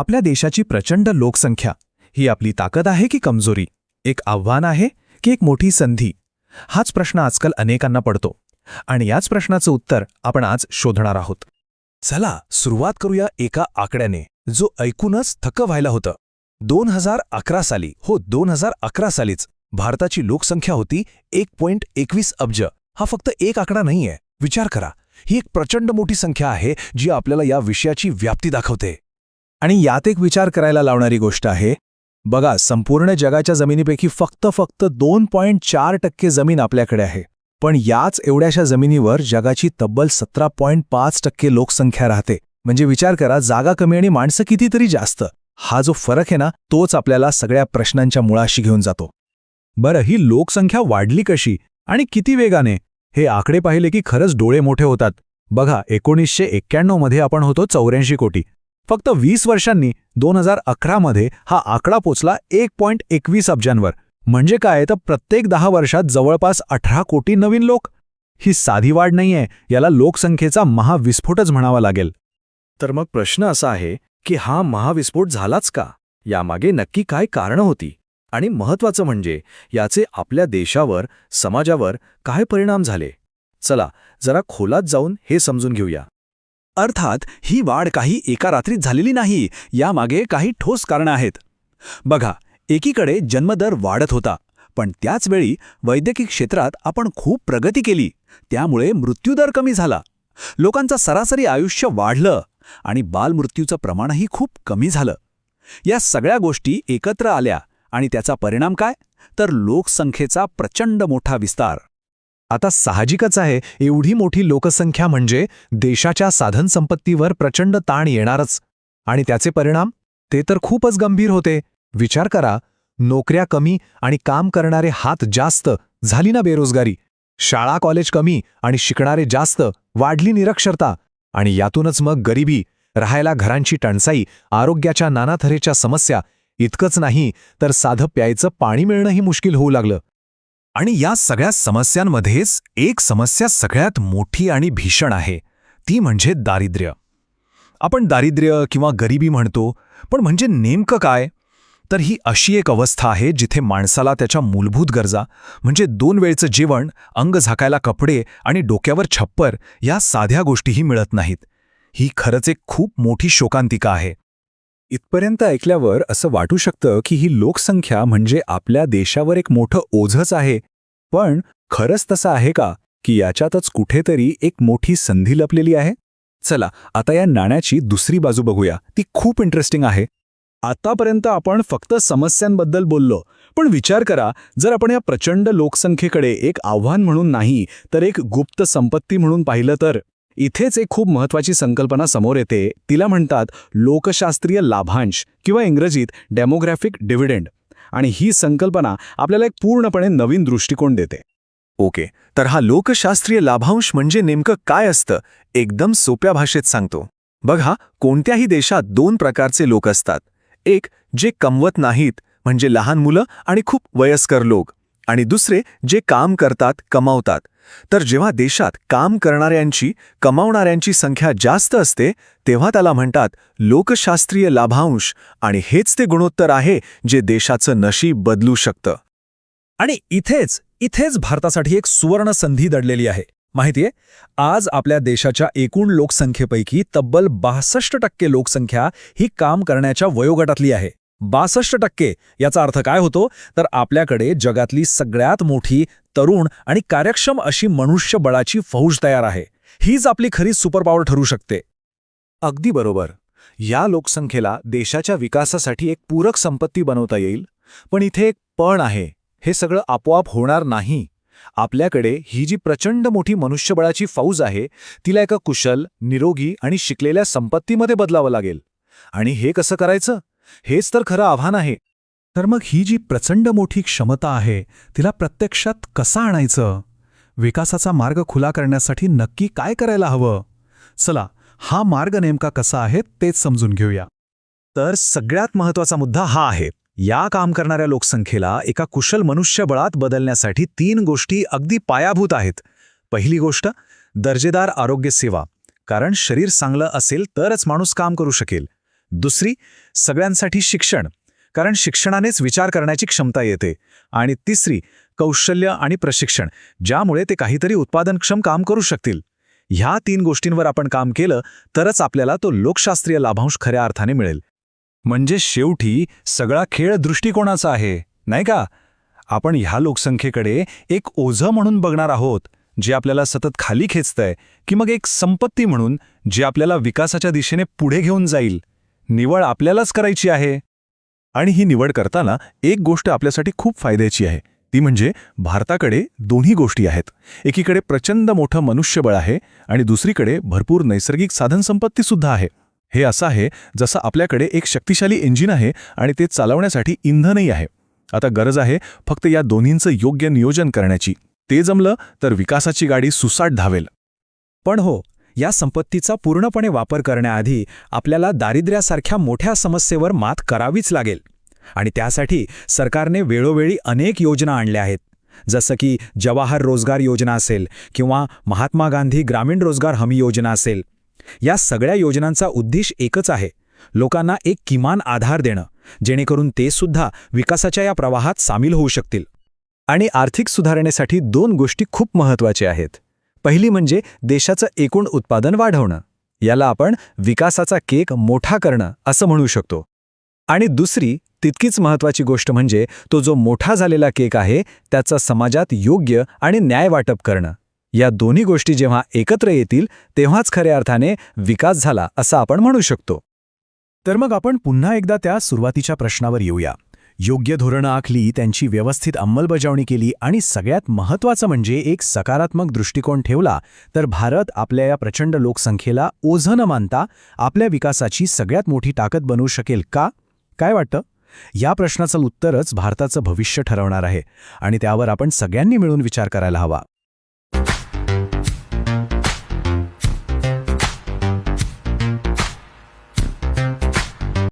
आपल्या देशाची प्रचंड लोकसंख्या ही आपली ताकद आहे की कमजोरी, एक आव्हान आहे की एक मोठी संधी? हाच प्रश्न आजकाल अनेकांना पडतो आणि याच प्रश्नाचं उत्तर आपण आज शोधणार आहोत. चला सुरुवात करूया एका आकड्याने जो ऐकूनच थक्क व्हायला होतं. 2011 साली, 2011 सालीच भारताची लोकसंख्या होती 1.21 अब्ज. हा फक्त एक आकडा नाहीये. विचार करा, ही एक प्रचंड मोठी संख्या आहे जी आपल्याला या विषयाची व्याप्ती दाखवते. आणि यात एक विचार करायला लावणारी गोष्ट आहे. बघा, संपूर्ण जगाच्या जमिनीपैकी फक्त 2.4% जमीन आपल्याकडे आहे. पण याच एवढ्याशा जमिनीवर जगाची तब्बल 17.5% लोकसंख्या राहते. म्हणजे विचार करा, जागा कमी आणि माणसं कितीतरी जास्त. हा जो फरक आहे ना, तोच आपल्याला सगळ्या प्रश्नांच्या मुळाशी घेऊन जातो. बरं, ही लोकसंख्या वाढली कशी आणि किती वेगाने? हे आकडे पाहिले की खरंच डोळे मोठे होतात. बघा, 1991 मध्ये आपण होतो 84 कोटी. फक्त 20 वर्षांनी 2011 मध्ये हा आकडा पोचला 1.21 अब्जांवर. म्हणजे काय, तर प्रत्येक 10 वर्षात जवळपास 18 कोटी नवीन लोक. ही साधी वाढ नाहीये, याला लोकसंख्येचा महाविस्फोटच म्हणावा लागेल. तर मग प्रश्न असा आहे की हा महाविस्फोट झालाच का? यामागे नक्की काय कारणं होती? आणि महत्त्वाचं म्हणजे याचे आपल्या देशावर, समाजावर काय परिणाम झाले? चला जरा खोलात जाऊन हे समजून घेऊया. अर्थात ही वाढ काही एका रात्रीत झालेली नाही. यामागे काही ठोस कारणं आहेत. बघा, एकीकडे जन्मदर वाढत होता, पण त्याचवेळी वैद्यकीय क्षेत्रात आपण खूप प्रगती केली. त्यामुळे मृत्यूदर कमी झाला. लोकांचं सरासरी आयुष्य वाढलं आणि बालमृत्यूचं प्रमाणही खूप कमी झालं. या सगळ्या गोष्टी एकत्र आल्या आणि त्याचा परिणाम काय? तर लोकसंख्येचा प्रचंड मोठा विस्तार. आता साहजिकच आहे, एवढी मोठी लोकसंख्या म्हणजे देशाच्या साधनसंपत्तीवर प्रचंड ताण येणारच. आणि त्याचे परिणाम? ते तर खूपच गंभीर होते. विचार करा, नोकऱ्या कमी आणि काम करणारे हात जास्त, झाली ना बेरोजगारी. शाळा कॉलेज कमी आणि शिकणारे जास्त, वाढली निरक्षरता. आणि यातूनच मग गरिबी, राहायला घरांची टंचाई, आरोग्याच्या नाना तऱ्हेच्या समस्या. इतकंच नाही तर साधं प्यायचं पाणी मिळणंही मुश्किल होऊ लागलं. आणि या सगळ्या समस्यांमध्येच एक समस्या सगळ्यात मोठी आणि भीषण आहे, ती म्हणजे दारिद्र्य. आपण दारिद्र्य किंवा गरिबी म्हणतो, पण म्हणजे नेमकं काय? तर ही अशी एक अवस्था आहे जिथे माणसाला त्याच्या मूलभूत गरजा म्हणजे 2 वेळचं जेवण, अंग झाकायला कपडे आणि डोक्यावर छप्पर या साध्या गोष्टीही मिळत नाहीत. ही खरंच एक खूप मोठी शोकांतिका आहे. इथपर्यंत ऐकल्यावर असं वाटू शकतं की ही लोकसंख्या म्हणजे आपल्या देशावर एक मोठं ओझंच आहे. पण खरंच तसं आहे का, की याच्यातच कुठेतरी एक मोठी संधी लपलेली आहे? चला आता या नाण्याची दुसरी बाजू बघूया. ती खूप इंटरेस्टिंग आहे. आतापर्यंत आपण फक्त समस्यांबद्दल बोललो, पण विचार करा, जर आपण या प्रचंड लोकसंख्येकडे एक आव्हान म्हणून नाही तर एक गुप्त संपत्ती म्हणून पाहिलं तर इथेच एक खूप महत्त्वाची संकल्पना समोर येते. तिला म्हणतात लोकशास्त्रीय लाभांश किंवा इंग्रजीत डेमोग्राफिक डिव्हिडंड. आणि ही संकल्पना आपल्याला एक पूर्णपणे नवीन दृष्टिकोन देते. ओके, तर हा लोकशास्त्रीय लाभांश म्हणजे नेमकं काय असतं? एकदम सोप्या भाषेत सांगतो. बघा, कोणत्याही देशात 2 प्रकारचे लोक असतात. एक जे कमवत नाहीत, म्हणजे लहान मुलं आणि खूप वयस्कर लोक. आणि दुसरे जे काम करतात, कमावतात. तर जेव्हा देशात काम करणाऱ्यांची, कमावणाऱ्यांची संख्या जास्त असते, तेव्हा त्याला म्हणतात लोकशास्त्रीय लाभांश. आणि हेच ते गुणोत्तर आहे जे देशाचं नशीब बदलू शकतं. आणि इथेच भारतासाठी एक सुवर्ण संधी दडलेली आहे. माहितीये, आज आपल्या देशाच्या एकूण लोकसंख्येपैकी तब्बल 62% लोकसंख्या ही काम करण्याच्या वयोगटातली आहे. 62%. याचा अर्थ काय होतो, तर आपल्याकडे जगातली सगळ्यात मोठी, तरुण आणि कार्यक्षम अशी मनुष्यबळाची फौज तयार आहे. हीच आपली खरी सुपरपॉवर ठरू शकते. अगदी बरोबर. या लोकसंख्येला देशाच्या विकासासाठी एक पूरक संपत्ती बनवता येईल. पण इथे एक पण आहे, हे सगळं आपोआप होणार नाही. आपल्याकडे ही जी प्रचंड मोठी मनुष्यबळाची फौज आहे, तिला एका कुशल, निरोगी आणि शिकलेल्या संपत्तीमध्ये बदलावं लागेल. आणि हे कसं करायचं? हेच तर खरं आव्हान आहे. तर मग ही जी प्रचंड मोठी क्षमता आहे, तिला प्रत्यक्षात कसं आणायचं? विकासाचा मार्ग खुला करण्यासाठी नक्की काय करायला हवं? चला, हा मार्ग नेमका कसा आहे तेच समजून घेऊया. तर सगळ्यात महत्त्वाचा मुद्दा हा आहे. या काम करणाऱ्या लोकसंख्येला एका कुशल मनुष्यबळात बदलण्यासाठी 3 गोष्टी अगदी पायाभूत आहेत. पहिली गोष्ट, दर्जेदार आरोग्य सेवा. कारण शरीर चांगलं असेल तरच माणूस काम करू शकेल. दुसरी, सगळ्यांसाठी शिक्षण, कारण शिक्षणानेच विचार करण्याची क्षमता येते. आणि तिसरी, कौशल्य आणि प्रशिक्षण, ज्यामुळे ते काहीतरी उत्पादनक्षम काम करू शकतील. ह्या 3 गोष्टींवर आपण काम केलं तरच आपल्याला तो लोकशास्त्रीय लाभांश खऱ्या अर्थाने मिळेल. म्हणजे शेवटी सगळा खेळ दृष्टिकोनाचा आहे, नाही का? आपण ह्या लोकसंख्येकडे एक ओझं म्हणून बघणार आहोत, जे आपल्याला सतत खाली खेचतंय, की मग एक संपत्ती म्हणून जे आपल्याला विकासाच्या दिशेने पुढे घेऊन जाईल? निवड आपल्यालाच करायची आहे. आणि ही निवड करताना एक गोष्ट आपल्यासाठी खूप फायद्याची आहे, ती म्हणजे भारताकडे दोन्ही गोष्टी आहेत. एकीकडे प्रचंड मोठं मनुष्यबळ आहे आणि दुसरीकडे भरपूर नैसर्गिक साधनसंपत्तीसुद्धा आहे. हे असं आहे जसं आपल्याकडे एक शक्तिशाली इंजिन आहे आणि ते चालवण्यासाठी इंधनही आहे. आता गरज आहे फक्त या दोन्हींचं योग्य नियोजन करण्याची. ते जमलं तर विकासाची गाडी सुसाट धावेल. पण हो, या संपत्तीचा पूर्णपणे वापर करण्याआधी आपल्याला दारिद्र्यासारख्या मोठ्या समस्येवर मात करावीच लागेल. आणि त्यासाठी सरकारने वेळोवेळी अनेक योजना आणल्या आहेत. जसं की जवाहर रोजगार योजना असेल किंवा महात्मा गांधी ग्रामीण रोजगार हमी योजना असेल. या सगळ्या योजनांचा उद्देश एकच आहे, लोकांना एक किमान आधार देणं, जेणेकरून ते सुद्धा विकासाच्या या प्रवाहात सामील होऊ शकतील. आणि आर्थिक सुधारणेसाठी 2 गोष्टी खूप महत्त्वाच्या आहेत. पहिली म्हणजे देशाचं एकूण उत्पादन वाढवणं. याला आपण विकासाचा केक मोठा करणं असं म्हणू शकतो. आणि दुसरी तितकीच महत्त्वाची गोष्ट म्हणजे तो जो मोठा झालेला केक आहे त्याचा समाजात योग्य आणि न्याय वाटप करणं. या दोन्ही गोष्टी जेव्हा एकत्र येतील तेव्हाच खऱ्या अर्थाने विकास झाला असं आपण म्हणू शकतो. तर मग आपण पुन्हा एकदा त्या सुरुवातीच्या प्रश्नावर येऊया. योग्य धोरणं आखली, त्यांची व्यवस्थित अंमलबजावणी केली आणि सगळ्यात महत्त्वाचं म्हणजे एक सकारात्मक दृष्टिकोन ठेवला तर भारत आपल्या या प्रचंड लोकसंख्येला ओझं न मानता आपल्या विकासाची सगळ्यात मोठी ताकद बनवू शकेल का? काय वाटतं? या प्रश्नाचं उत्तरच भारताचं भविष्य ठरवणार आहे आणि त्यावर आपण सगळ्यांनी मिळून विचार करायला हवा.